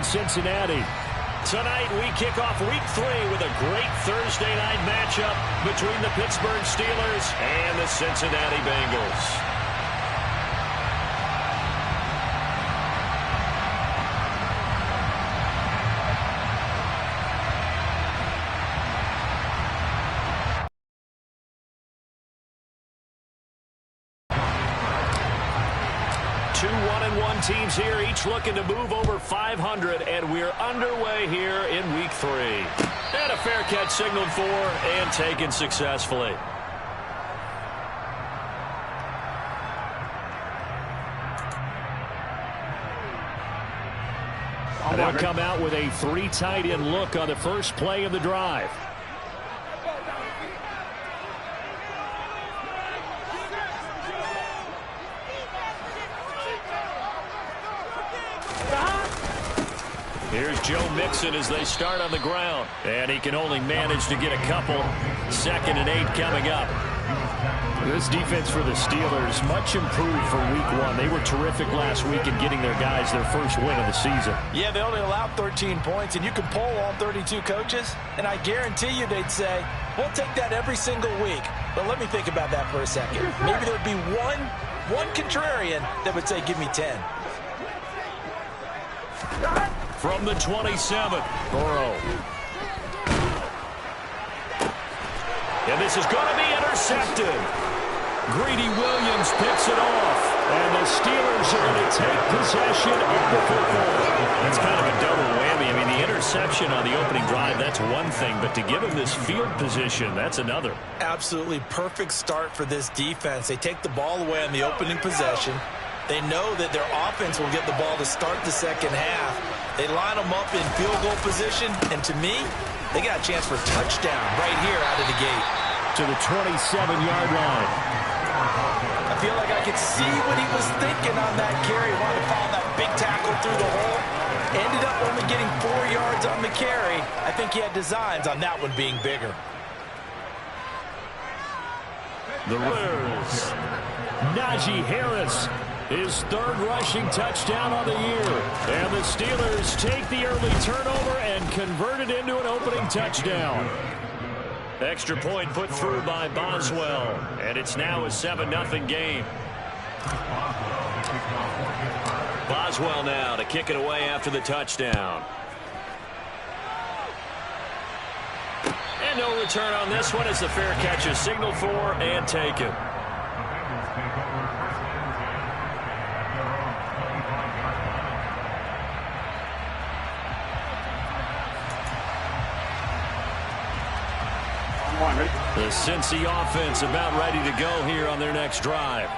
in Cincinnati. Tonight, we kick off Week 3 with a great Thursday night matchup between the Pittsburgh Steelers and the Cincinnati Bengals. Two 1-1 teams here, each looking to move over 500, and we're underway here in Week 3. And a fair catch signaled for and taken successfully. And they'll come out with a 3 tight end look on the first play of the drive. Here's Joe Mixon as they start on the ground. And he can only manage to get a couple. 2nd and 8 coming up. This defense for the Steelers, much improved from Week 1. They were terrific last week in getting their guys their first win of the season. Yeah, they only allowed 13 points, and you can poll all 32 coaches, and I guarantee you they'd say, we'll take that every single week. But let me think about that for a second. Maybe there'd be one contrarian that would say, give me 10. From the 27, Burrow. And this is going to be intercepted. Greedy Williams picks it off. And the Steelers are going to take possession of the football. That's kind of a double whammy. I mean, the interception on the opening drive, that's one thing. But to give him this field position, that's another. Absolutely perfect start for this defense. They take the ball away on the opening possession. They know that their offense will get the ball to start the second half. They line them up in field goal position, and to me, they got a chance for a touchdown right here out of the gate. To the 27-yard line. I feel like I could see what he was thinking on that carry. Wanted to follow that big tackle through the hole. Ended up only getting 4 yards on the carry. I think he had designs on that one being bigger. The Raiders. Najee Harris. His 3rd rushing touchdown on the year. And the Steelers take the early turnover and convert it into an opening touchdown. Extra point put through by Boswell. And it's now a 7-0 game. Boswell now to kick it away after the touchdown. And no return on this one as the fair catch is signaled for and taken. The Cincy offense about ready to go here on their next drive.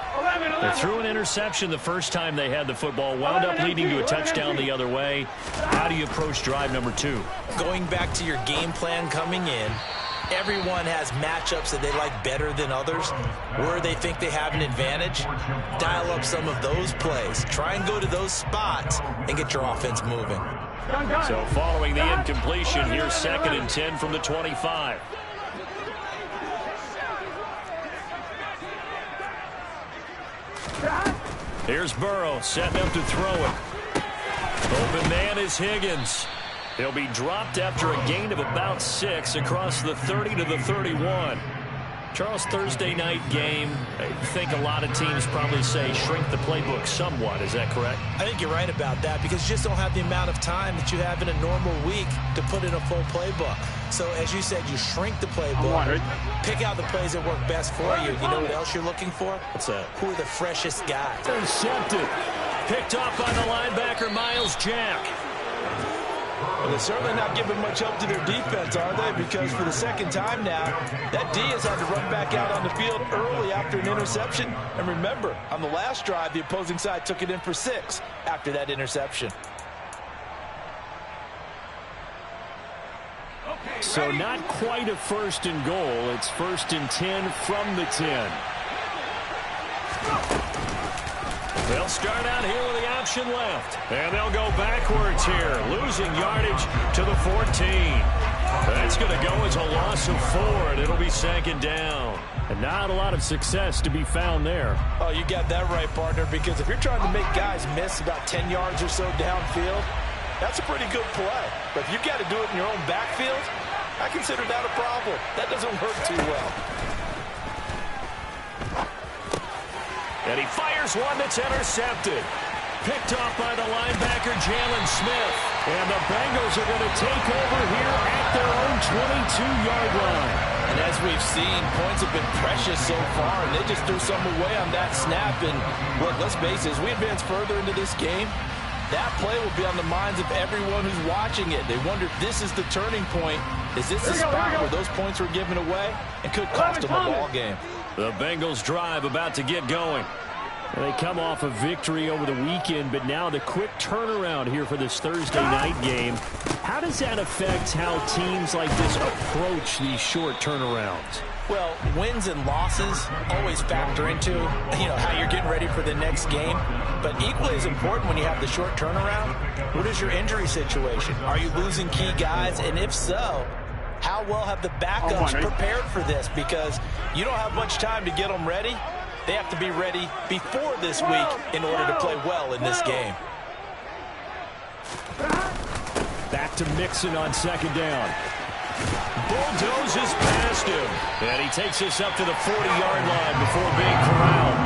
They threw an interception the first time they had the football, wound up leading to a touchdown the other way. How do you approach drive number 2? Going back to your game plan coming in, everyone has matchups that they like better than others, where they think they have an advantage. Dial up some of those plays. Try and go to those spots and get your offense moving. So following the incompletion, here's 2nd and 10 from the 25. Here's Burrow setting up to throw it. Open man is Higgins. He'll be dropped after a gain of about 6 across the 30 to the 31. Charles, Thursday night game, I think a lot of teams probably say shrink the playbook somewhat. Is that correct? I think you're right about that because you just don't have the amount of time that you have in a normal week to put in a full playbook. So, as you said, you shrink the playbook, pick out the plays that work best for you. You know what else you're looking for? What's that? Who are the freshest guys? Intercepted. Picked off by the linebacker, Miles Jack. Well, they're certainly not giving much help to their defense, are they? Because for the second time now, that D has had to run back out on the field early after an interception. And remember, on the last drive, the opposing side took it in for 6 after that interception. So not quite a 1st and goal. It's 1st and 10 from the 10. They'll start out here with the option left. And they'll go backwards here, losing yardage to the 14. That's going to go as a loss of 4, and it'll be 2nd down. And not a lot of success to be found there. Oh, you got that right, partner, because if you're trying to make guys miss about 10 yards or so downfield, That's a pretty good play. But if you've got to do it in your own backfield, I consider that a problem. That doesn't work too well. And he fires one that's intercepted. Picked off by the linebacker, Jalen Smith. And the Bengals are going to take over here at their own 22-yard line. And as we've seen, points have been precious so far, and they just threw some away on that snap. And look, let's face it, as we advance further into this game, that play will be on the minds of everyone who's watching it. They wonder if this is the turning point. Is this the spot where those points were given away and could cost them a ball game? The Bengals drive about to get going. They come off a victory over the weekend, but now the quick turnaround here for this Thursday night game. How does that affect how teams like this approach these short turnarounds? Well, wins and losses always factor into, how you're getting ready for the next game. But equally as important when you have the short turnaround, what is your injury situation? Are you losing key guys? And if so, how well have the backups prepared for this? Because you don't have much time to get them ready. They have to be ready before this week in order to play well in this game. Back to Mixon on second down. Bulldozes past him. And he takes us up to the 40-yard line before being corralled.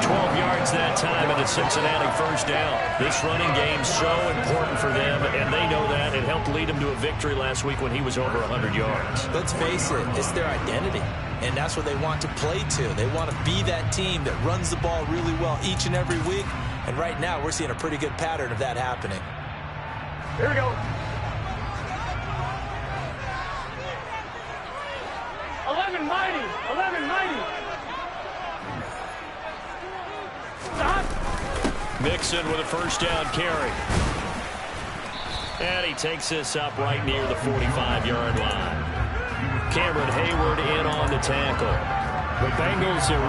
12 yards that time and a Cincinnati first down. This running game so important for them, and they know that. It helped lead them to a victory last week when he was over 100 yards. Let's face it, it's their identity, and that's what they want to play to. They want to be that team that runs the ball really well each and every week, and right now we're seeing a pretty good pattern of that happening. Here we go. 11 mighty. 11 mighty. Stop. Mixon with a first down carry. And he takes this up right near the 45-yard line. Cameron Hayward in on the tackle. The Bengals are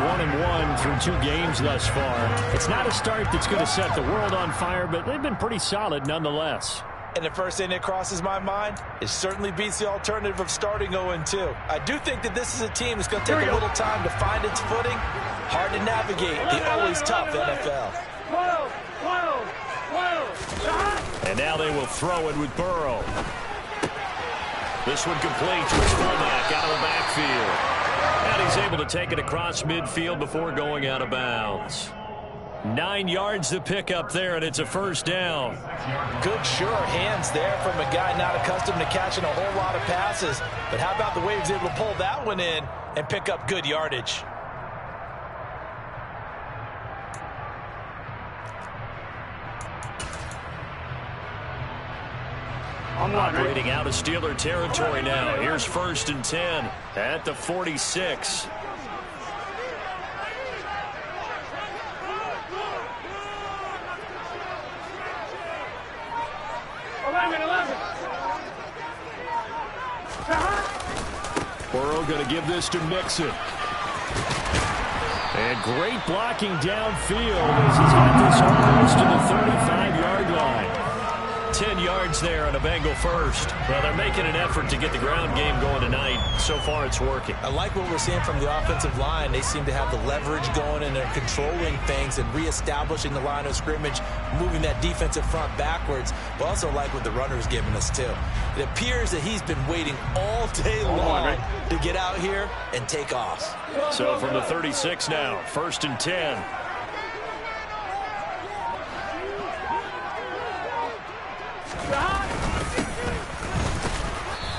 1-1 through 2 games thus far. It's not a start that's going to set the world on fire, but they've been pretty solid nonetheless. And the first thing that crosses my mind, it certainly beats the alternative of starting 0-2. I do think that this is a team that's going to take a little time to find its footing. Hard to navigate the always tough NFL. And now they will throw it with Burrow. This one complete to his fullback out of the backfield. And he's able to take it across midfield before going out of bounds. 9 yards to pick up there, and it's a first down. Good, sure hands there from a guy not accustomed to catching a whole lot of passes. But how about the way he was able to pull that one in and pick up good yardage? Operating out of Steeler territory now. Here's 1st and 10 at the 46. 11. Burrow going to give this to Mixon. And great blocking downfield as he's got this almost to the 35-yard line. 10 yards there on a Bengal first. Well, they're making an effort to get the ground game going tonight. So far, it's working. I like what we're seeing from the offensive line. They seem to have the leverage going, and they're controlling things and reestablishing the line of scrimmage, moving that defensive front backwards. But also like what the runner's giving us, too. It appears that he's been waiting all day long to get out here and take off. So from the 36 now, 1st and 10.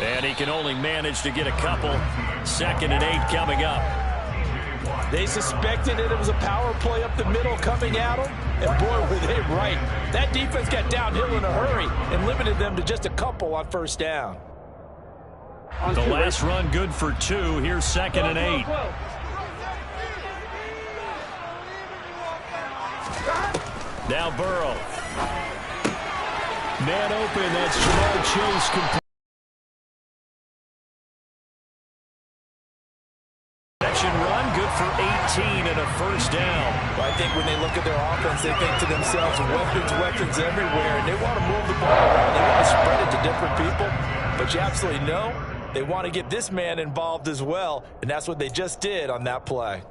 And he can only manage to get a couple. 2nd and 8 coming up. They suspected it was a power play up the middle coming at them, and boy, were they right. That defense got downhill in a hurry and limited them to just a couple on 1st down. The last run good for 2. Here's 2nd and 8. Now Burrow. Man open, that's Jamar Chase. Run good for 18 and a 1st down. Well, I think when they look at their offense, they think to themselves, weapons everywhere, and they want to move the ball around. They want to spread it to different people, but you absolutely know they want to get this man involved as well, and that's what they just did on that play.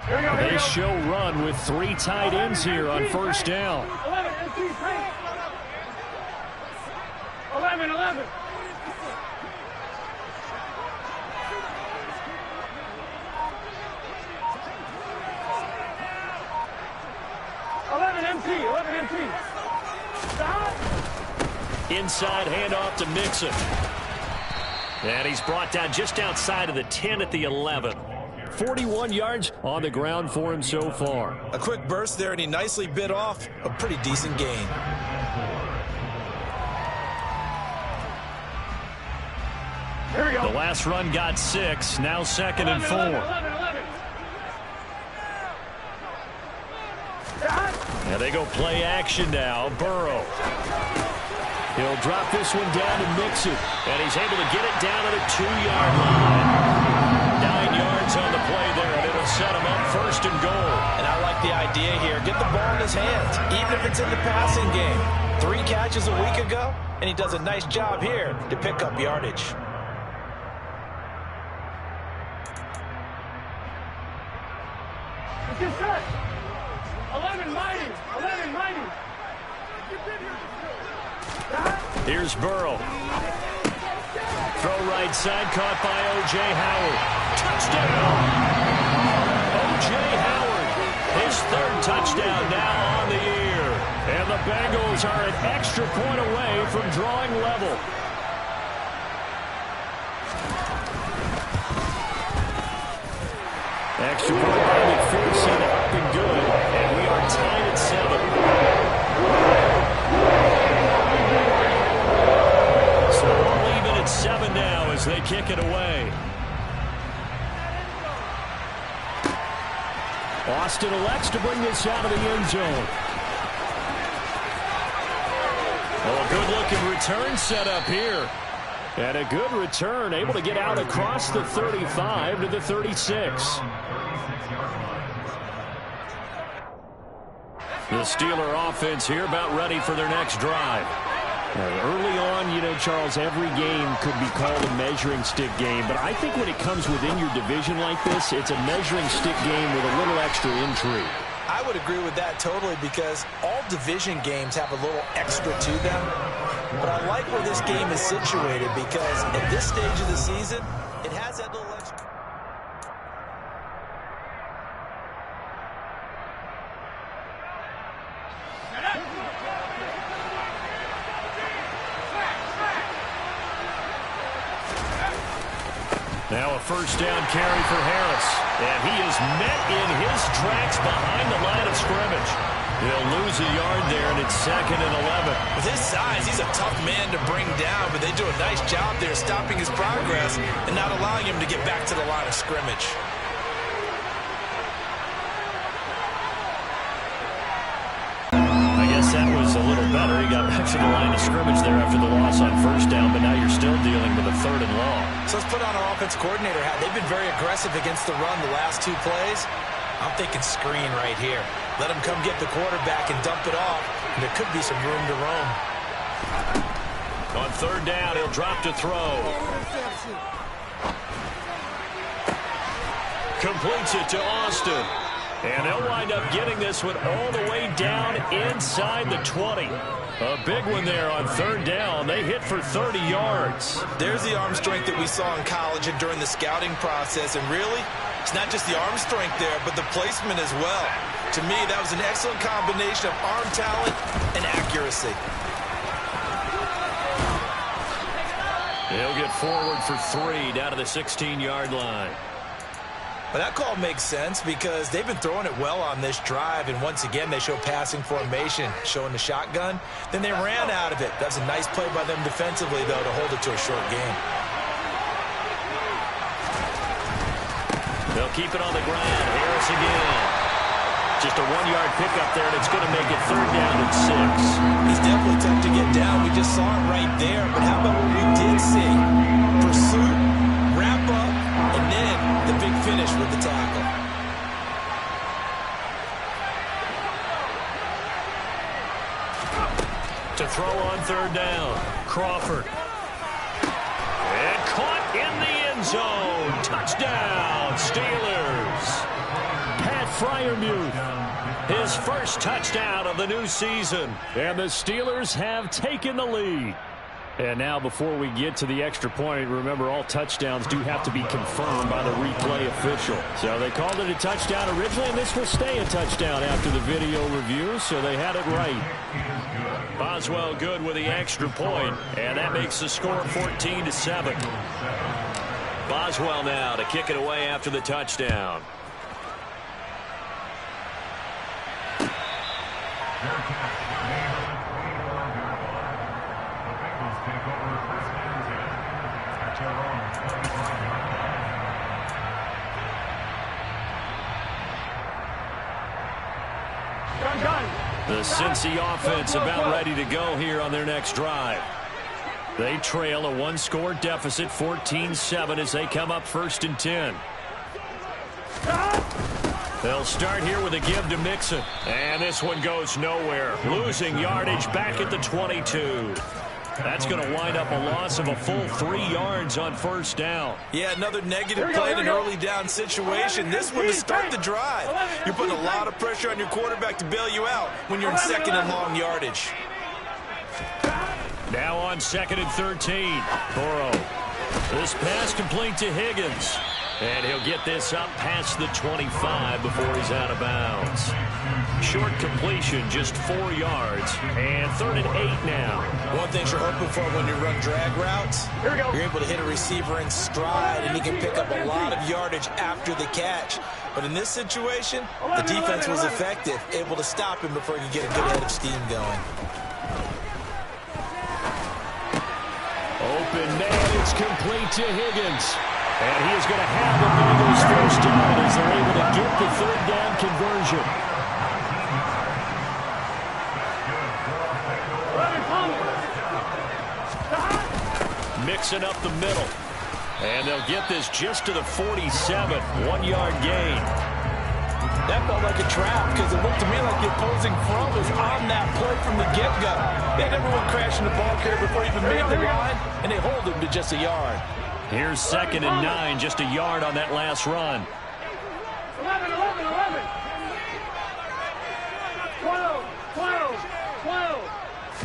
They show run with 3 tight ends here on 1st down. 11. 11 MT. 11 MT. Stop. Inside handoff to Mixon. And he's brought down just outside of the 10 at the 11. 41 yards on the ground for him so far. A quick burst there, and he nicely bit off a pretty decent gain. Here we go. The last run got 6. Now 2nd and 4. 11. And they go play action now. Burrow. He'll drop this one down to Mixon. And he's able to get it down to the 2-yard line. 9 yards on the play there, and it'll set him up 1st and goal. And I like the idea here. Get the ball in his hands, even if it's in the passing game. 3 catches a week ago, and he does a nice job here to pick up yardage. Get set. 11 mighty. 11 mighty. Here's Burrow. Throw right side, caught by O.J. Howard. Touchdown! O.J. Howard, his 3rd touchdown now on the year. And the Bengals are an extra point away from drawing level. Extra point by McPherson, up and good. And we are tied at 7. So all even at 7 now as they kick it away. Austin elects to bring this out of the end zone. Oh, a good-looking return set up here. And a good return, able to get out across the 35 to the 36. The Steeler offense here about ready for their next drive. Early on, you know, Charles, every game could be called a measuring stick game. But I think when it comes within your division like this, it's a measuring stick game with a little extra intrigue. I would agree with that totally, because all division games have a little extra to them. But I like where this game is situated, because at this stage of the season, it has that little extra. Now a 1st down carry for Harris. And he is met in his tracks behind the line of scrimmage. He'll lose a yard there, and it's 2nd and 11. With his size, he's a tough man to bring down, but they do a nice job there stopping his progress and not allowing him to get back to the line of scrimmage. I guess that was a little better. He got back to the line of scrimmage there after the loss on 1st down, but now you're still dealing with a 3rd and long. So let's put on our offense coordinator hat. They've been very aggressive against the run the last 2 plays. I'm thinking screen right here. Let him come get the quarterback and dump it off, and there could be some room to roam. On 3rd down, he'll drop to throw. Completes it to Austin. And they'll wind up getting this one all the way down inside the 20. A big one there on 3rd down. They hit for 30 yards. There's the arm strength that we saw in college and during the scouting process. And really, it's not just the arm strength there, but the placement as well. To me, that was an excellent combination of arm talent and accuracy. He'll get forward for 3 down to the 16-yard line. But that call makes sense because they've been throwing it well on this drive, and once again they show passing formation, showing the shotgun. Then they ran out of it. That was a nice play by them defensively, though, to hold it to a short game. They'll keep it on the ground. Harris again. Just a 1-yard pickup there, and it's going to make it 3rd down and 6. He's definitely tough to get down. We just saw it right there. But how about what we did see? Pursuit, wrap up, and then the big finish with the tackle. To throw on 3rd down, Crawford. And caught in the end zone. Touchdown, Steelers. Pat Freiermuth, His first touchdown of the new season. and the Steelers have taken the lead. And now before we get to the extra point, remember all touchdowns do have to be confirmed by the replay official. So they called it a touchdown originally, and this will stay a touchdown after the video review, so they had it right. Boswell good with the extra point, and that makes the score 14-7. Boswell now to kick it away after the touchdown. The Cincy offense about ready to go here on their next drive. They trail a one-score deficit, 14-7, as they come up 1st and 10. They'll start here with a give to Mixon. And this one goes nowhere. Losing yardage back at the 22. That's going to wind up a loss of a full 3 yards on 1st down. Yeah, another negative play in an early down situation. This one to start the drive. You're putting a lot of pressure on your quarterback to bail you out when you're in 2nd and long yardage. Now on 2nd and 13. Burrow. This pass complete to Higgins. And he'll get this up past the 25 before he's out of bounds. Short completion, just 4 yards. And 3rd and 8 now. One thing you're hoping for when you run drag routes, you're able to hit a receiver in stride, and he can pick up a lot of yardage after the catch. But in this situation, the defense was effective, able to stop him before he could get a good head of steam going. Open man, it's complete to Higgins. And he is going to have the Bengals 1st down as they're able to get the 3rd down conversion. Mixing up the middle. And they'll get this just to the 47. 1-yard gain. That felt like a trap because it looked to me like the opposing front was on that play from the get-go. They never went crashing the ball carrier before he even made the line, and they hold him to just a yard. Here's 2nd and 9, just a yard on that last run. 11, 11, 11. 12, 12,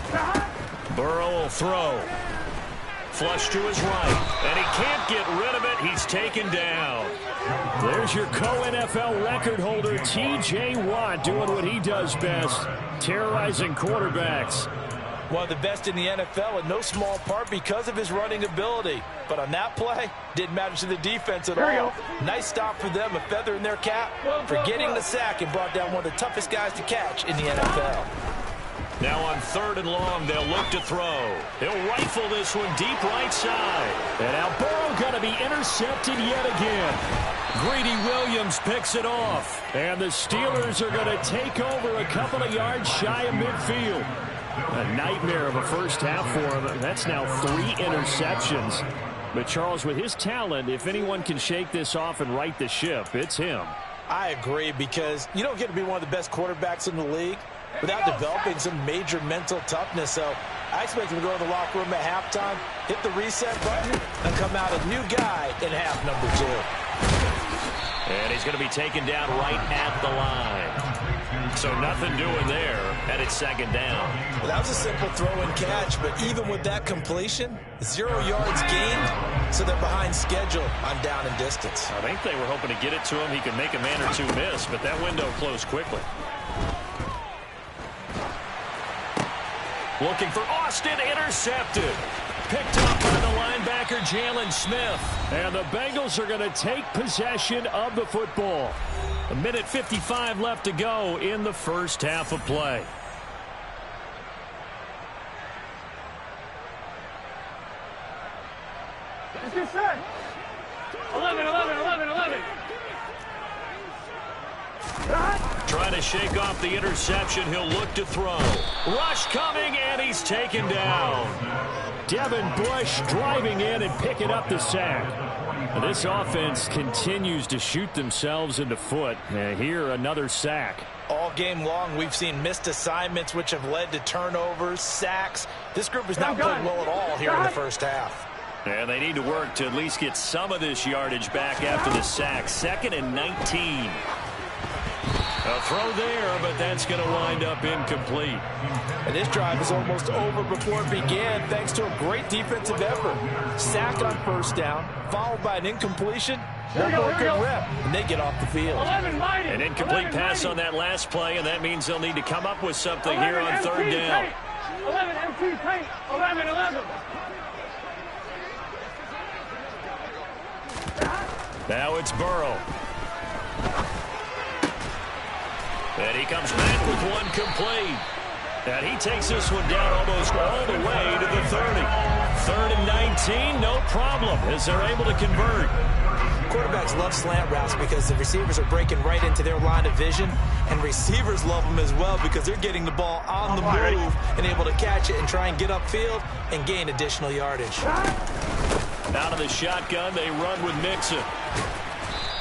12. Burrow will throw. Flush to his right, and he can't get rid of it. He's taken down. There's your co-NFL record holder, T.J. Watt, doing what he does best, terrorizing quarterbacks. One of the best in the NFL, in no small part because of his running ability. But on that play, didn't matter to the defense at all. Nice stop for them, a feather in their cap for getting the sack and brought down one of the toughest guys to catch in the NFL. Now on 3rd and long, they'll look to throw. He'll rifle this one deep right side. And now Burrow going to be intercepted yet again. Greedy Williams picks it off. And the Steelers are going to take over a couple of yards shy of midfield. A nightmare of a first half for him. That's now 3 interceptions. But Charles, with his talent, if anyone can shake this off and right the ship, it's him. I agree, because you don't get to be one of the best quarterbacks in the league without developing some major mental toughness. So I expect him to go to the locker room at halftime, hit the reset button, and come out a new guy in half number 2. And he's going to be taken down right at the line. So nothing doing there, and it's 2nd down. Well, that was a simple throw and catch, but even with that completion, 0 yards gained, so they're behind schedule on down and distance. I think they were hoping to get it to him. He could make a man or two miss, but that window closed quickly. Looking for Austin, intercepted. Picked up by the linebacker, Jalen Smith. And the Bengals are going to take possession of the football. 1:55 left to go in the first half of play. Let's get set. 11, 11, 11, 11. Trying to shake off the interception. He'll look to throw. Rush coming, and he's taken down. Devin Bush driving in and picking up the sack. This offense continues to shoot themselves in the foot. Here, another sack. All game long, we've seen missed assignments, which have led to turnovers, sacks. This group has not played well at all here in the first half. And they need to work to at least get some of this yardage back after the sack. 2nd and 19. A throw there, but that's going to wind up incomplete. And this drive is almost over before it began, thanks to a great defensive effort. Sack on first down, followed by an incompletion. One more good rep, and they get off the field. An incomplete pass on that last play, and that means they'll need to come up with something here on third down. 11 MT paint. 11. Now it's Burrow. And he comes back with one complete. And he takes this one down almost all the way to the 30. 3rd and 19, no problem, as they're able to convert. Quarterbacks love slant routes because the receivers are breaking right into their line of vision, and receivers love them as well because they're getting the ball on the move and able to catch it and try and get upfield and gain additional yardage. Out of the shotgun, they run with Mixon.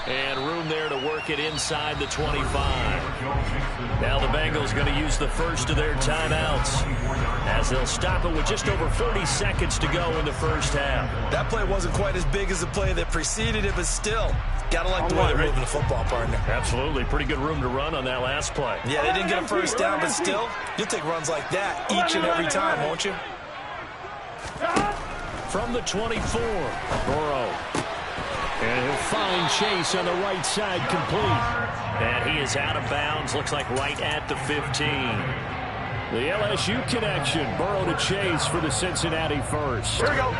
And room there to work it inside the 25. Now the Bengals going to use the first of their timeouts as they'll stop it with just over 40 seconds to go in the first half. That play wasn't quite as big as the play that preceded it, but still, gotta like the way they're moving the football, partner. Absolutely. Pretty good room to run on that last play. Yeah, they didn't get a first down, but still, you'll take runs like that each and every time, won't you? From the 24, Burrow. And he'll find Chase on the right side, complete. And he is out of bounds, looks like right at the 15. The LSU connection, Burrow to Chase for the Cincinnati first. Here we go.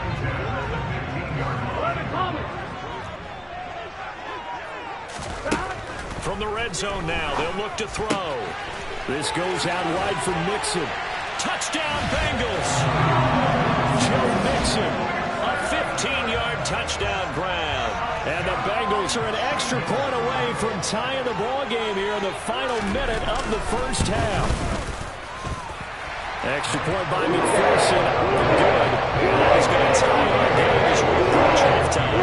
11 coming. From the red zone now, they'll look to throw. This goes out wide for Mixon. Touchdown, Bengals! Joe Mixon. A 15-yard touchdown grab. And the Bengals are an extra point away from tying the ball game here in the final minute of the first half. Extra point by McPherson. Good. And that is going to tie our game as we approach halftime.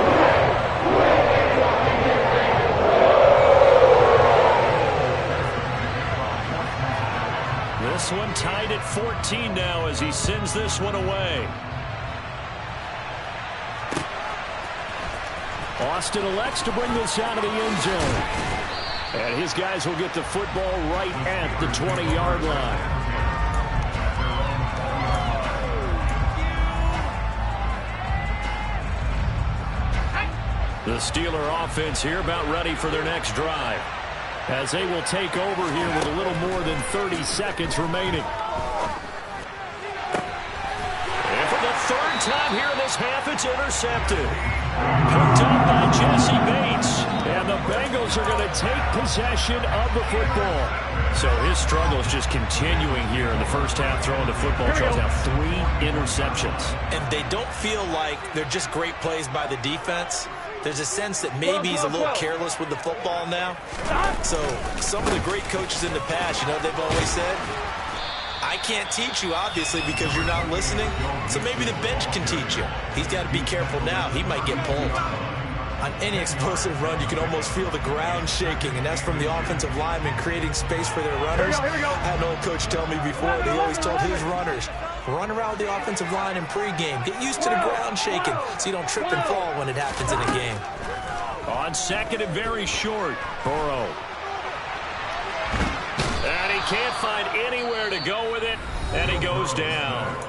This one tied at 14 now as he sends this one away. Austin elects to bring this out of the end zone. And his guys will get the football right at the 20-yard line. The Steeler offense here about ready for their next drive, as they will take over here with a little more than 30 seconds remaining. And for the third time here in this half, it's intercepted. Picked up by Jesse Bates. And the Bengals are going to take possession of the football. So his struggle is just continuing here in the first half, throwing the football. Charles now 3 interceptions. And they don't feel like they're just great plays by the defense. There's a sense that maybe he's a little careless with the football now. So some of the great coaches in the past, you know, they've always said, I can't teach you, obviously, because you're not listening. So maybe the bench can teach you. He's got to be careful now. He might get pulled. On any explosive run, you can almost feel the ground shaking, and that's from the offensive linemen creating space for their runners. Here we go. I had an old coach tell me before, they always told his runners, run around the offensive line in pregame. Get used to the ground shaking so you don't trip and fall when it happens in a game. On second and very short, Burrow. And he can't find anywhere to go with it, and he goes down.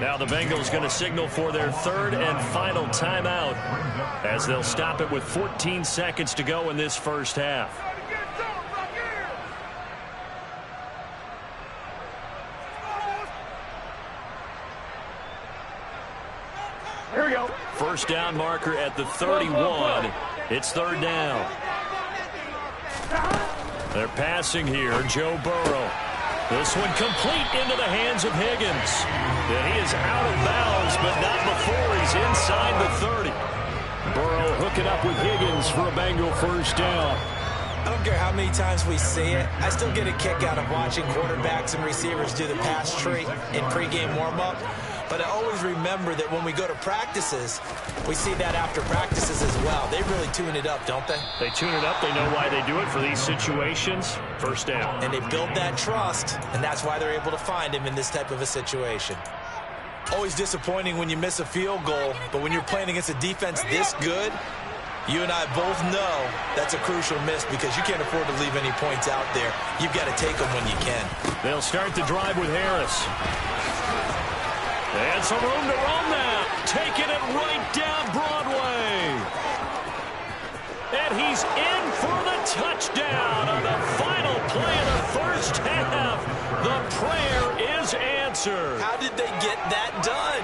Now the Bengals going to signal for their third and final timeout as they'll stop it with 14 seconds to go in this first half. Here we go. First down marker at the 31. It's third down. They're passing here, Joe Burrow. This one complete into the hands of Higgins. And he is out of bounds, but not before he's inside the 30. Burrow hooking up with Higgins for a Bengal first down. I don't care how many times we see it. I still get a kick out of watching quarterbacks and receivers do the pass tree in pregame warm-up. But I always remember that when we go to practices, we see that after practices as well. They really tune it up, don't they? They tune it up. They know why they do it for these situations. First down. And they build that trust, and that's why they're able to find him in this type of a situation. Always disappointing when you miss a field goal, but when you're playing against a defense this good, You and I both know that's a crucial miss because you can't afford to leave any points out there. You've got to take them when you can. They'll start the drive with Harris. And some room to roam now. Taking it right down Broadway. And he's in for the touchdown on the final play of the first half. The prayer is answered. How did they get that done?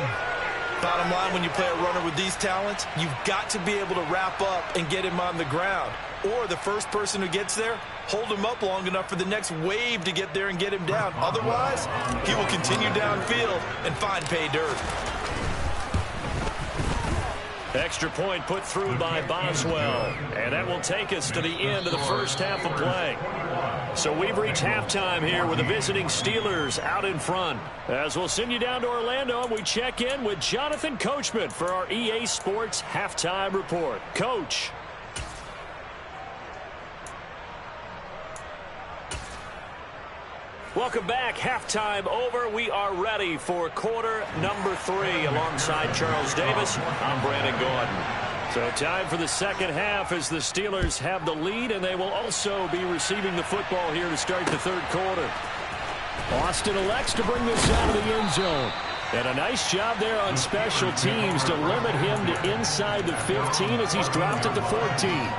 Bottom line, when you play a runner with these talents, you've got to be able to wrap up and get him on the ground. Or the first person who gets there, hold him up long enough for the next wave to get there and get him down. Otherwise, he will continue downfield and find pay dirt. Extra point put through by Boswell. And that will take us to the end of the first half of play. So we've reached halftime here with the visiting Steelers out in front. As we'll send you down to Orlando, and we check in with Jonathan Coachman for our EA Sports Halftime Report. Coach. Welcome back. Halftime over. We are ready for quarter number 3 alongside Charles Davis. I'm Brandon Gordon. So time for the second half as the Steelers have the lead, and they will also be receiving the football here to start the third quarter. Austin elects to bring this out of the end zone. And a nice job there on special teams to limit him to inside the 15 as he's dropped at the 14.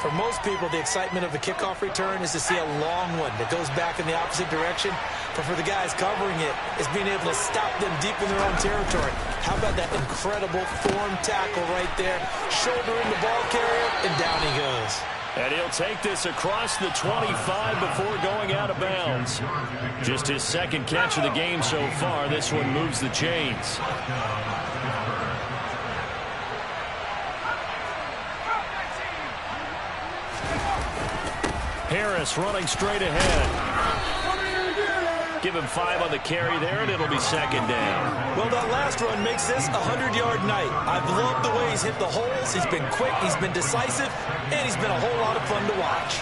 For most people, the excitement of a kickoff return is to see a long one that goes back in the opposite direction. But for the guys covering it, it's being able to stop them deep in their own territory. How about that incredible form tackle right there? Shouldering the ball carrier, and down he goes. And he'll take this across the 25 before going out of bounds. Just his second catch of the game so far. This one moves the chains. Harris running straight ahead. Give him 5 on the carry there, and it'll be second down. Well, that last run makes this a 100-yard night. I've loved the way he's hit the holes. He's been quick, he's been decisive, and he's been a whole lot of fun to watch.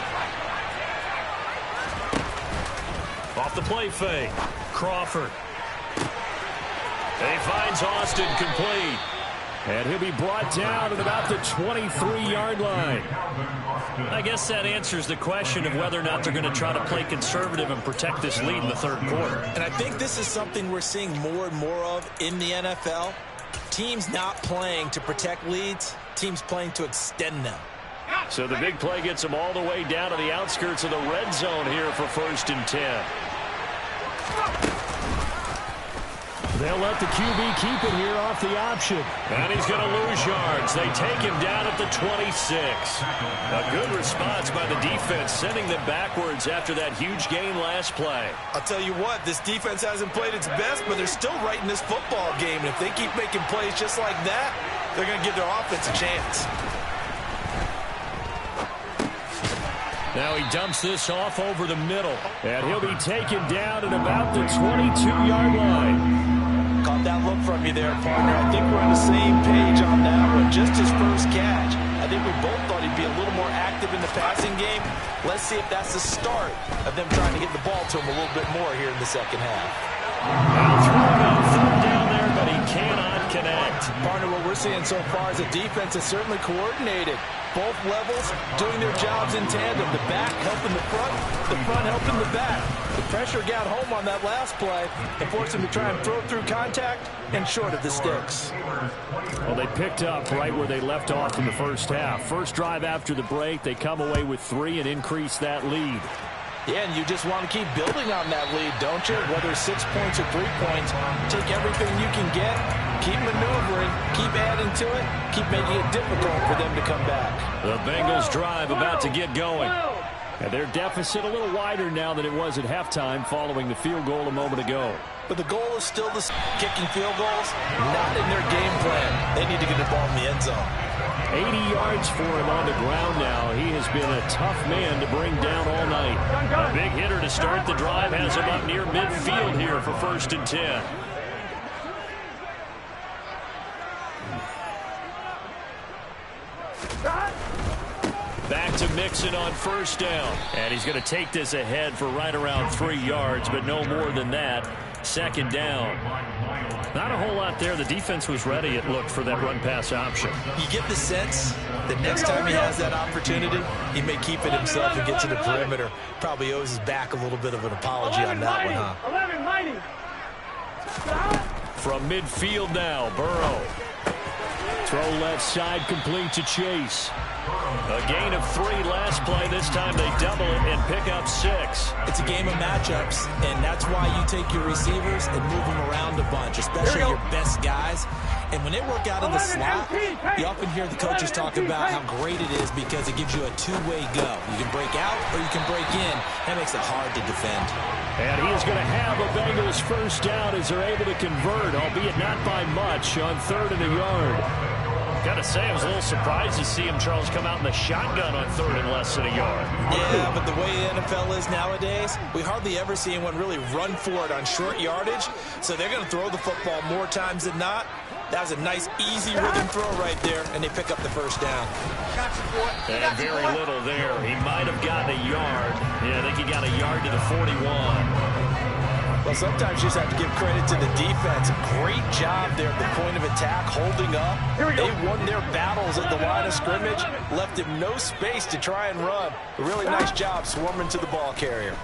Off the play fake. Crawford. And he finds Austin complete. And he'll be brought down at about the 23-yard line. I guess that answers the question of whether or not they're going to try to play conservative and protect this lead in the third quarter. And I think this is something we're seeing more and more of in the NFL. Teams not playing to protect leads, teams playing to extend them. So the big play gets them all the way down to the outskirts of the red zone here for 1st and 10. They'll let the QB keep it here off the option. And he's going to lose yards. They take him down at the 26. A good response by the defense, sending them backwards after that huge gain last play. I'll tell you what, this defense hasn't played its best, but they're still right in this football game. And if they keep making plays just like that, they're going to give their offense a chance. Now he dumps this off over the middle. And he'll be taken down at about the 22-yard line. Caught that look from you there, partner. I think we're on the same page on that one. Just his first catch. I think we both thought he'd be a little more active in the passing game. Let's see if that's the start of them trying to get the ball to him a little bit more here in the second half. Now throwing on 3rd down there, but he cannot connect. Partner, what we're seeing so far is the defense is certainly coordinated. Both levels doing their jobs in tandem. The back helping the front helping the back. The pressure got home on that last play and forced him to try and throw through contact and short of the sticks. Well, they picked up right where they left off in the first half. First drive after the break, they come away with 3 and increase that lead. Yeah, and you just want to keep building on that lead, don't you? Whether it's 6 points or 3 points, take everything you can get, keep maneuvering, keep adding to it, keep making it difficult for them to come back. The Bengals drive about to get going. And their deficit a little wider now than it was at halftime following the field goal a moment ago. But the goal is still the kicking field goals, not in their game plan. They need to get the ball in the end zone. 80 yards for him on the ground now. He has been a tough man to bring down all night. A big hitter to start the drive has him up near midfield here for 1st and 10. Back to Mixon on 1st down. And he's going to take this ahead for right around 3 yards, but no more than that. 2nd down. Not a whole lot there. The defense was ready, it looked, for that run-pass option. You get the sense that next time he has that opportunity, he may keep it himself and get to the perimeter. Probably owes his back a little bit of an apology on that one, huh? 11 mighty. From midfield now, Burrow. Throw left side, complete to Chase. A gain of 3 last play. This time they double it and pick up 6. It's a game of matchups, and that's why you take your receivers and move them around a bunch, especially your best guys. And when they work out in the slot, you often hear the coaches talk about how great it is because it gives you a two-way go. You can break out or you can break in. That makes it hard to defend. And he is going to have a Bengals first down as they're able to convert, albeit not by much, on 3rd and a yard. Got to say, I was a little surprised to see him, Charles, come out in the shotgun on 3rd and less than a yard. Yeah, but the way the NFL is nowadays, we hardly ever see anyone really run for it on short yardage. So they're going to throw the football more times than not. That was a nice, easy rhythm throw right there, and they pick up the first down. And very little there. He might have gotten a yard. Yeah, I think he got a yard to the 41. Well, sometimes you just have to give credit to the defense. Great job there at the point of attack, holding up. They won their battles at the line of scrimmage, left him no space to try and run. A really nice job swarming to the ball carrier.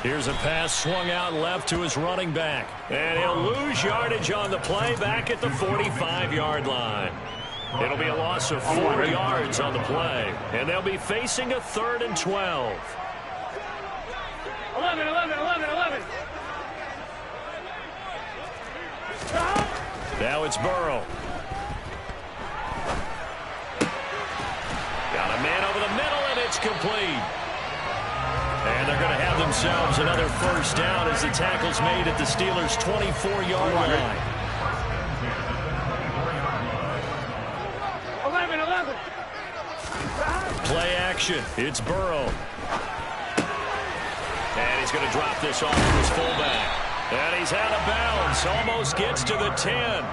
Here's a pass swung out left to his running back. And he'll lose yardage on the play back at the 45-yard line. It'll be a loss of 4 yards on the play. And they'll be facing a 3rd and 12. 11. Now it's Burrow. Got a man over the middle, and it's complete. And they're going to have themselves another first down as the tackle's made at the Steelers' 24-yard line. 11. Play action. It's Burrow. And he's going to drop this off to his fullback. And he's out of bounds. Almost gets to the 10.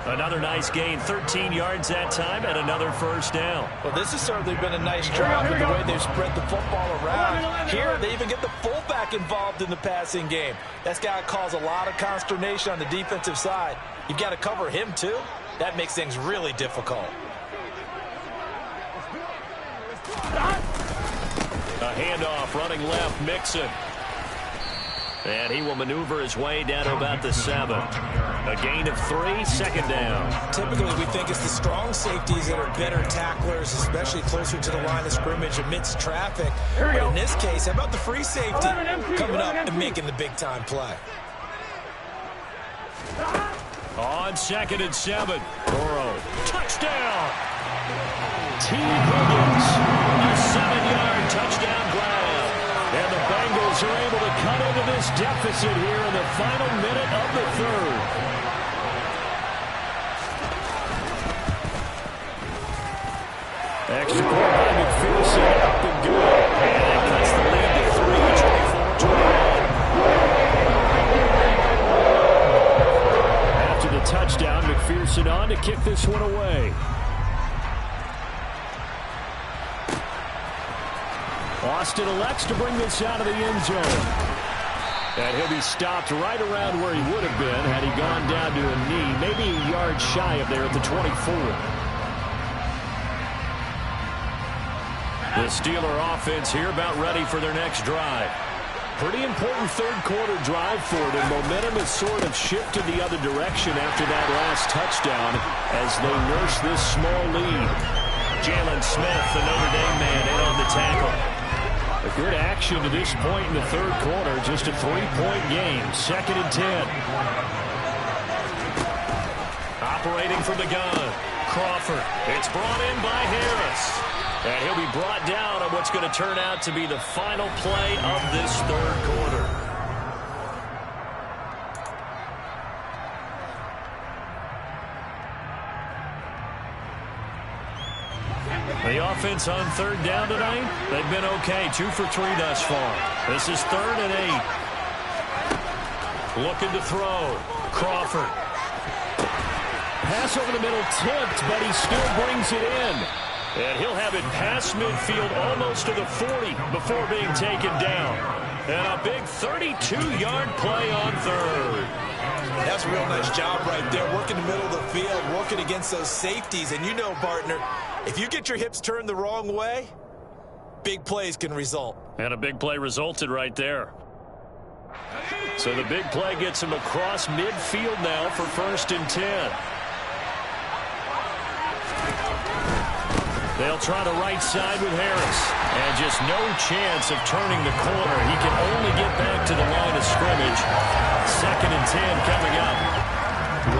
Another nice gain, 13 yards that time, and another first down. Well, this has certainly been a nice job with the way they've spread the football around. Here, they even get the fullback involved in the passing game. That's got to cause a lot of consternation on the defensive side. You've got to cover him, too. That makes things really difficult. A handoff running left, Mixon. And he will maneuver his way down to about the 7. A gain of 3, 2nd down. Typically, we think it's the strong safeties that are better tacklers, especially closer to the line of scrimmage amidst traffic. But in this case, how about the free safety coming up and making the big-time play? On 2nd and 7. Burrow. Touchdown! T. Higgins. A 7-yard touchdown grab. And the Bengals are able to cut into this deficit here in the final minute of the 3rd. Extra point by McPherson, up and good. And that cuts the lead to 24-21. After the touchdown, McPherson on to kick this one away. Austin elects to bring this out of the end zone. And he'll be stopped right around where he would have been had he gone down to a knee, maybe a yard shy of there at the 24. The Steeler offense here about ready for their next drive. Pretty important third-quarter drive for them. Momentum has sort of shifted the other direction after that last touchdown as they nurse this small lead. Jalen Smith, the Notre Dame man, in on the tackle. A good action to this point in the third quarter. Just a 3-point game. 2nd and 10. Operating from the gun. Crawford. It's brought in by Harris. And he'll be brought down on what's going to turn out to be the final play of this third quarter. The offense on 3rd down tonight, they've been okay. 2 for 3 thus far. This is 3rd and 8. Looking to throw. Crawford. Pass over the middle tipped, but he still brings it in. And he'll have it past midfield almost to the 40 before being taken down. And a big 32-yard play on 3rd. That's a real nice job right there, working the middle of the field, working against those safeties. And you know, partner, if you get your hips turned the wrong way, big plays can result. And a big play resulted right there. So the big play gets him across midfield now for 1st and 10. They'll try the right side with Harris. And just no chance of turning the corner. He can only get back to the line of scrimmage. 2nd and 10 coming up.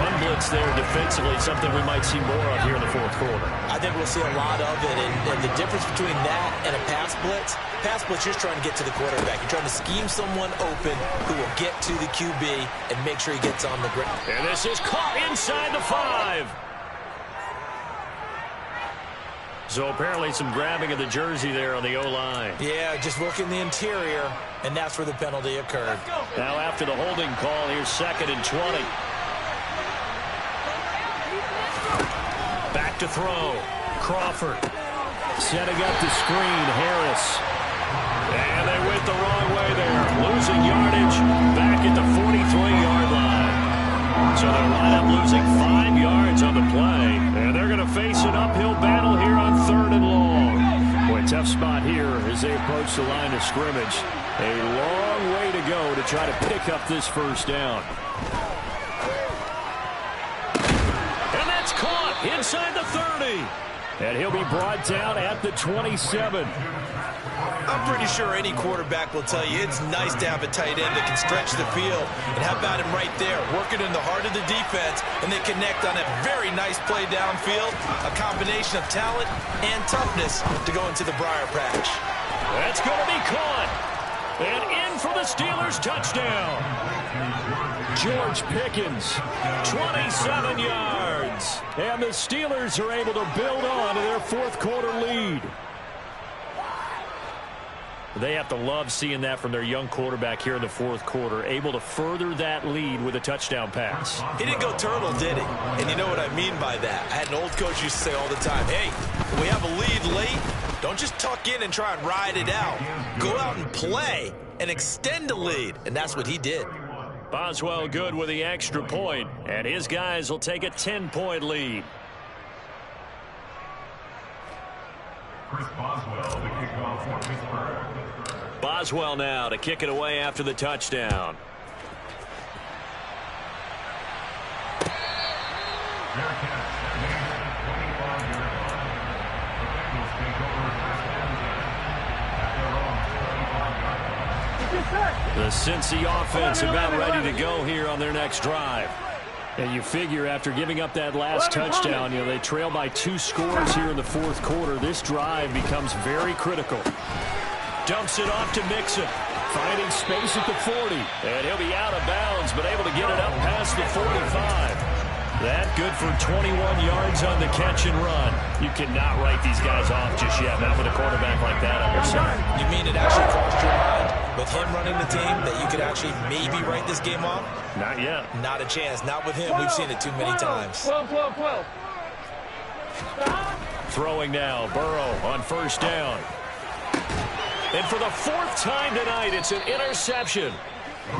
Run blitz there defensively, something we might see more of here in the 4th quarter. I think we'll see a lot of it. And the difference between that and a pass blitz, you're just trying to get to the quarterback. You're trying to scheme someone open who will get to the QB and make sure he gets on the ground. And this is caught inside the 5. So apparently some grabbing of the jersey there on the O-line. Yeah, just working the interior, and that's where the penalty occurred. Now after the holding call, here's 2nd and 20. Back to throw. Crawford. Setting up the screen, Harris. And they went the wrong way there. Losing yardage back at the 43-yard line. So they'll wind up losing 5 yards on the play. And they're going to face an uphill battle here on 3rd and long. Boy, tough spot here as they approach the line of scrimmage. A long way to go to try to pick up this 1st down. And that's caught inside the 30. And he'll be brought down at the 27. I'm pretty sure any quarterback will tell you it's nice to have a tight end that can stretch the field. And how about him right there, working in the heart of the defense, and they connect on a very nice play downfield, a combination of talent and toughness to go into the briar patch. That's going to be caught. And in for the Steelers touchdown. George Pickens, 27 yards. And the Steelers are able to build on to their 4th quarter lead. They have to love seeing that from their young quarterback here in the 4th quarter, able to further that lead with a touchdown pass. He didn't go turtle, did he? And you know what I mean by that. I had an old coach used to say all the time, hey, when we have a lead late, don't just tuck in and try and ride it out. Go out and play and extend the lead. And that's what he did. Boswell good with the extra point, and his guys will take a 10-point lead. Chris Boswell, the kickoff for Pittsburgh. Boswell now to kick it away after the touchdown. The Cincy offense about ready to go here on their next drive. And you figure after giving up that last touchdown, they trail by 2 scores here in the 4th quarter. This drive becomes very critical. Dumps it off to Mixon. Finding space at the 40. And he'll be out of bounds, but able to get it up past the 45. That good for 21 yards on the catch and run. You cannot write these guys off just yet, not with a quarterback like that on your side. You mean it actually crossed your mind with him running the team that you could actually maybe write this game off? Not yet. Not a chance. Not with him. We've seen it too many times. 12. Throwing now, Burrow on 1st down. And for the 4th time tonight, it's an interception.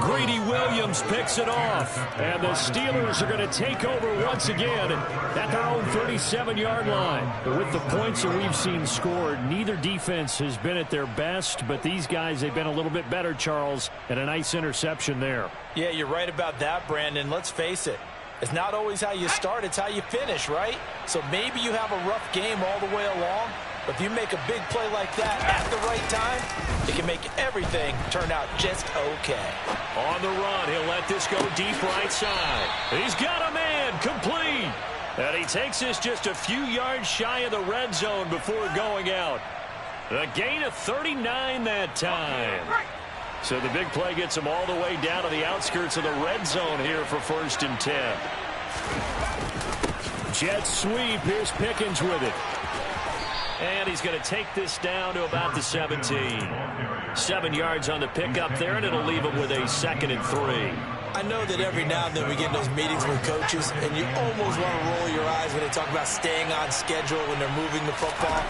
Greedy Williams picks it off. And the Steelers are going to take over once again at their own 37-yard line. With the points that we've seen scored, neither defense has been at their best, but these guys, they've been a little bit better, Charles, and a nice interception there. Yeah, you're right about that, Brandon. Let's face it. It's not always how you start, it's how you finish, right? So maybe you have a rough game all the way along, but if you make a big play like that at the right time, it can make everything turn out just okay. On the run, he'll let this go deep right side. He's got a man, complete. And he takes this just a few yards shy of the red zone before going out. A gain of 39 that time. So the big play gets him all the way down to the outskirts of the red zone here for 1st and 10. Jet sweep. Here's Pickens with it. And he's going to take this down to about the 17. 7 yards on the pickup there, and it'll leave him with a 2nd and 3. I know that every now and then we get in those meetings with coaches, and you almost want to roll your eyes when they talk about staying on schedule when they're moving the football.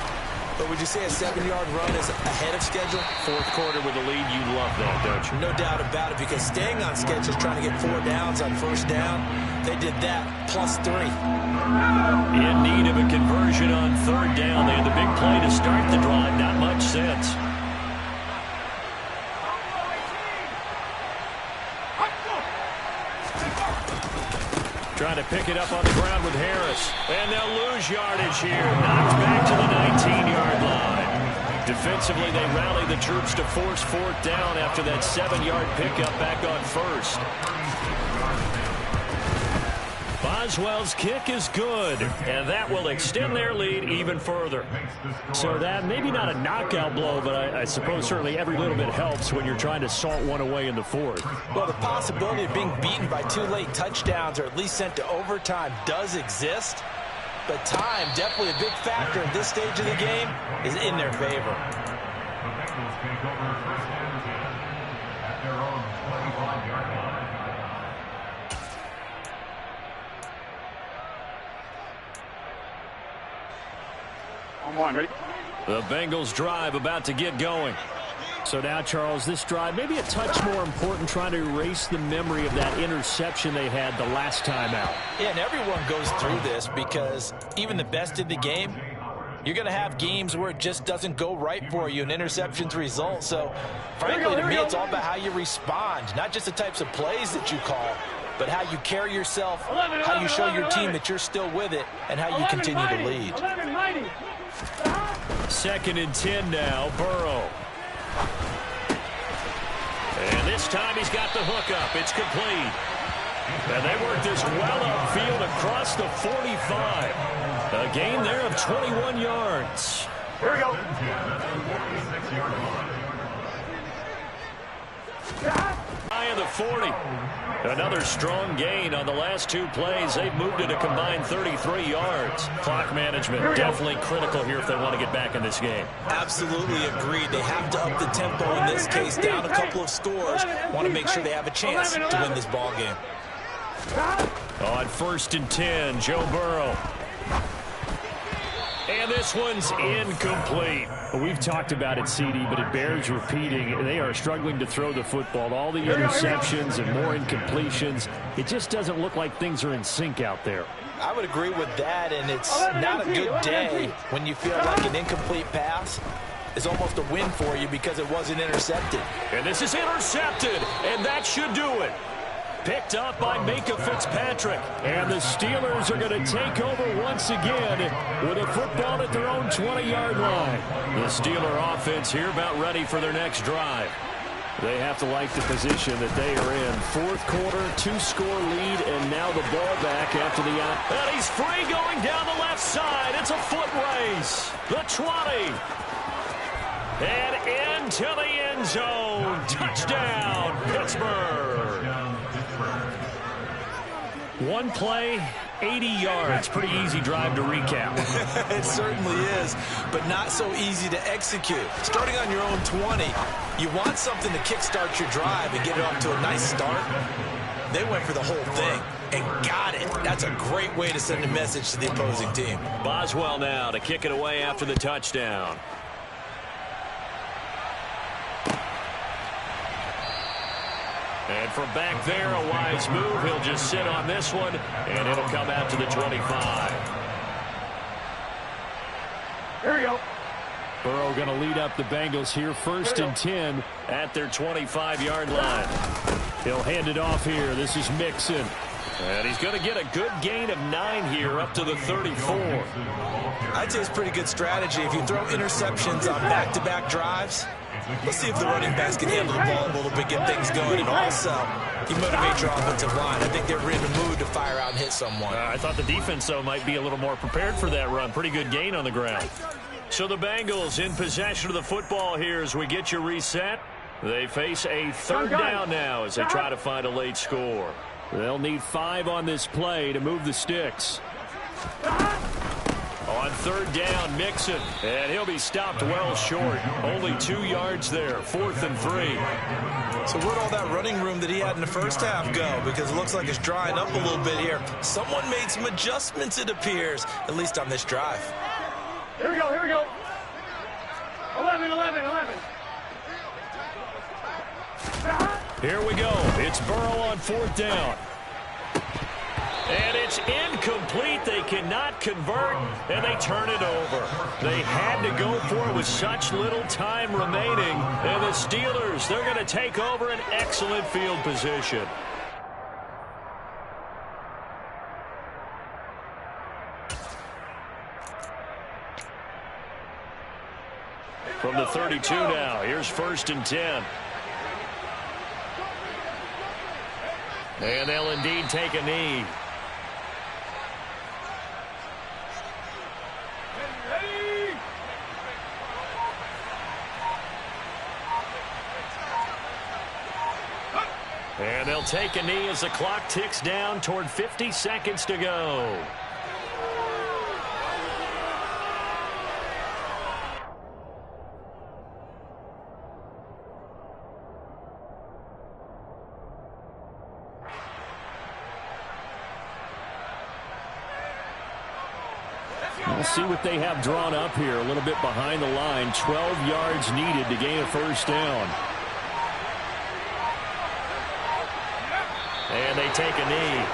But would you say a 7-yard run is ahead of schedule? Fourth quarter with a lead, you love that, don't you? No doubt about it, because staying on schedule is trying to get 4 downs on first down. They did that, +3. In need of a conversion on third down. They had the big play to start the drive. Not much sense. Trying to pick it up on the ground with Harris. And they'll lose yardage here. Knocked back to the 19-yard line. Defensively, they rally the troops to force fourth down after that 7-yard pickup back on first. Boswell's kick is good, and that will extend their lead even further. So that maybe not a knockout blow, but I suppose certainly every little bit helps when you're trying to salt one away in the fourth. Well, the possibility of being beaten by 2 late touchdowns or at least sent to overtime does exist, but time, definitely a big factor at this stage of the game, is in their favor. The Bengals take over first and 10 at their own 25-yard line. Ready? The Bengals drive about to get going. So now, Charles, this drive maybe a touch more important, trying to erase the memory of that interception they had the last time out. Yeah, and everyone goes through this because even the best in the game, you're going to have games where it just doesn't go right for you, and interceptions result. So, frankly, to me, it's all about how you respond, not just the types of plays that you call, but how you carry yourself, how you show your team that you're still with it, and how you continue to lead. 2nd and 10 now, Burrow. And this time he's got the hookup. It's complete. And they work this well upfield across the 45. A gain there of 21 yards. Here we go. High of the 40. Another strong gain on the last 2 plays. They've moved it a combined 33 yards. Clock management definitely critical here if they want to get back in this game. Absolutely agreed. They have to up the tempo in this case, down a couple of scores. Want to make sure they have a chance to win this ball game. On 1st and 10, Joe Burrow. And this one's incomplete. Well, we've talked about it, CD, but it bears repeating. They are struggling to throw the football. All the interceptions and more incompletions. It just doesn't look like things are in sync out there. I would agree with that, and it's not a good day when you feel like an incomplete pass is almost a win for you because it wasn't intercepted. And this is intercepted, and that should do it. Picked up by Micah Fitzpatrick. And the Steelers are going to take over once again with a football at their own 20-yard line. The Steeler offense here about ready for their next drive. They have to like the position that they are in. 4th quarter, 2-score lead, and now the ball back after the out. And he's free going down the left side. It's a foot race. The 20. And into the end zone. Touchdown, Pittsburgh. One play, 80 yards. Pretty easy drive to recap. It certainly is, but not so easy to execute. Starting on your own 20, you want something to kickstart your drive and get it off to a nice start. They went for the whole thing and got it. That's a great way to send a message to the opposing team. Boswell now to kick it away after the touchdown. And from back there, a wise move. He'll just sit on this one, and it'll come out to the 25. Here we go. Burrow going to lead up the Bengals here. 1st and 10 at their 25-yard line. He'll hand it off here. This is Mixon. And he's going to get a good gain of 9 here up to the 34. I'd say it's pretty good strategy. If you throw interceptions on back-to-back drives, let's see if the running backs can handle the ball a little bit, get things going, and also you motivate your offensive line. I think they're in the mood to fire out and hit someone. I thought the defense, though, might be a little more prepared for that run. Pretty good gain on the ground. So the Bengals in possession of the football here as we get you reset. They face a 3rd down now as they try to find a late score. They'll need 5 on this play to move the sticks. On 3rd down, Mixon, and he'll be stopped well short. Only 2 yards there, 4th and 3. So where'd all that running room that he had in the first half go? Because it looks like it's drying up a little bit here. Someone made some adjustments, it appears, at least on this drive. Here we go, here we go. 11, 11, 11. Here we go. It's Burrow on 4th down. And it's incomplete. They cannot convert, and they turn it over. They had to go for it with such little time remaining. And the Steelers, they're going to take over an excellent field position. From the 32 now, here's 1st and 10. And they'll indeed take a knee. And they'll take a knee as the clock ticks down toward 50 seconds to go. We'll see what they have drawn up here. A little bit behind the line. 12 yards needed to gain a 1st down. And they take a knee.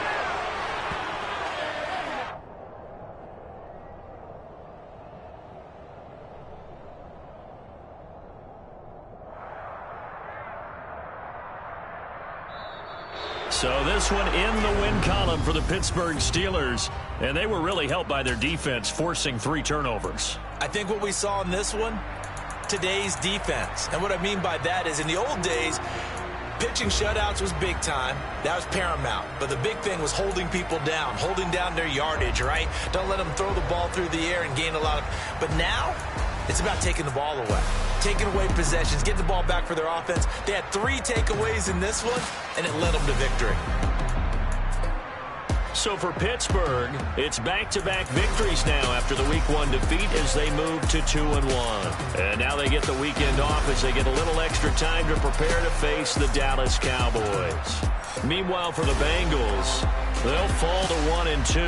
So this one in the win column for the Pittsburgh Steelers. And they were really helped by their defense, forcing 3 turnovers. I think what we saw in this one, today's defense. And what I mean by that is in the old days, pitching shutouts was big time. That was paramount. But the big thing was holding people down, holding down their yardage, right? Don't let them throw the ball through the air and gain a lot of... But now, it's about taking the ball away. Taking away possessions, getting the ball back for their offense. They had 3 takeaways in this one, and it led them to victory. So for Pittsburgh, it's back-to-back victories now after the Week 1 defeat as they move to 2-1. And now they get the weekend off as they get a little extra time to prepare to face the Dallas Cowboys. Meanwhile, for the Bengals, they'll fall to 1-2.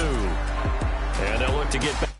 And they'll look to get back.